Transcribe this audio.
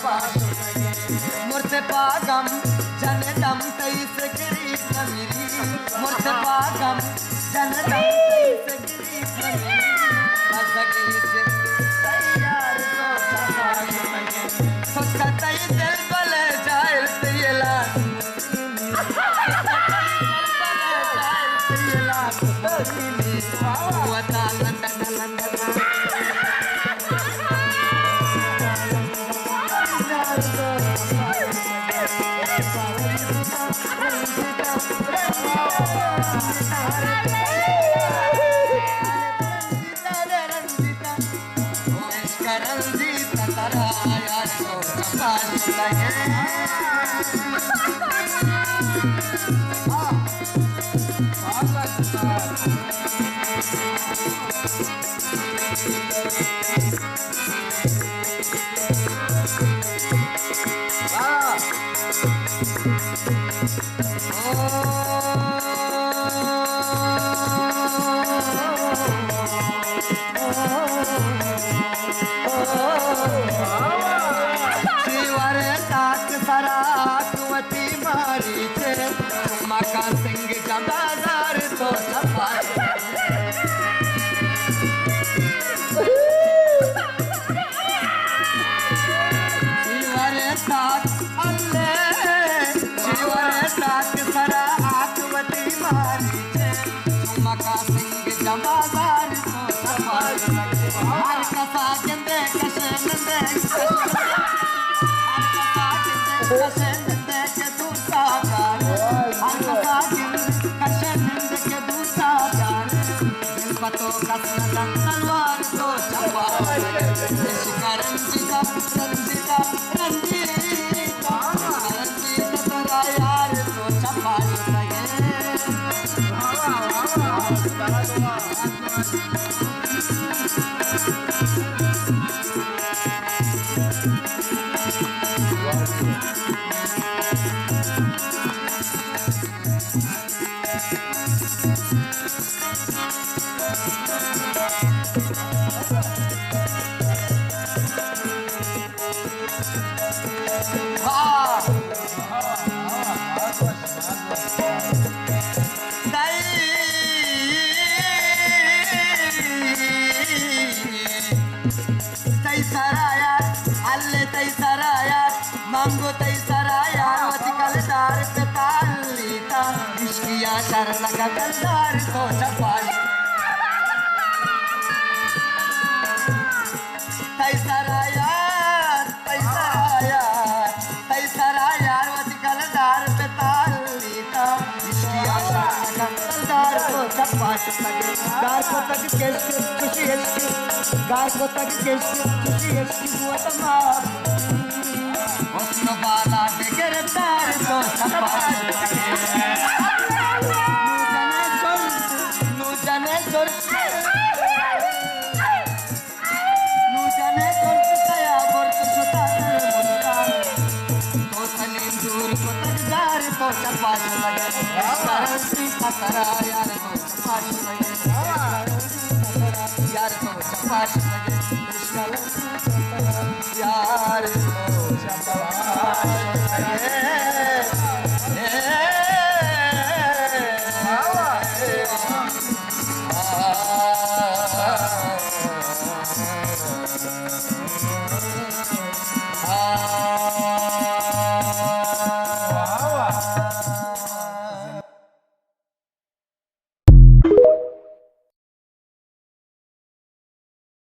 मूर्ति पागम जनदम तैस गिरीश मिरी मूर्ति पागम जनदम तैस गिरीश मिरी असगीज तैयार तो कतई दिल बले जाए तेला वता लंदन लंदन रंजीता तारा यार तो पास लगे मका सिंह जमादार तो सफाई शिवर साथ अल्लाह शिवर साथ सरा आत्मती मारी छे मका सिंह जमादार तो सफाई हर कसा जंदे कशन दे कशन दे के तू सागर पतो कसना तलवार तो चपा रंजीता रंजीता रंजीता रंजीता तेरा यार तो चपा लगे मांगो तई सराया वतिकल दार पे तालीता इश्किया शरण का कंदार तो छपाई तई सराया वतिकल दार पे तालीता इश्किया शरण का कंदार तो छपाई गार को तक केश खुशी है गार को तक केश खुशी है वो तमाम उसको बाला के गिरफ्तार तो छपाई नू जाने चोर कया बोर्त छुटा मुनका तो सनी दूर को तक जार तो छपाई लगे सरसी खतरा यार तो छपाई लगे यार तो छपाई लगे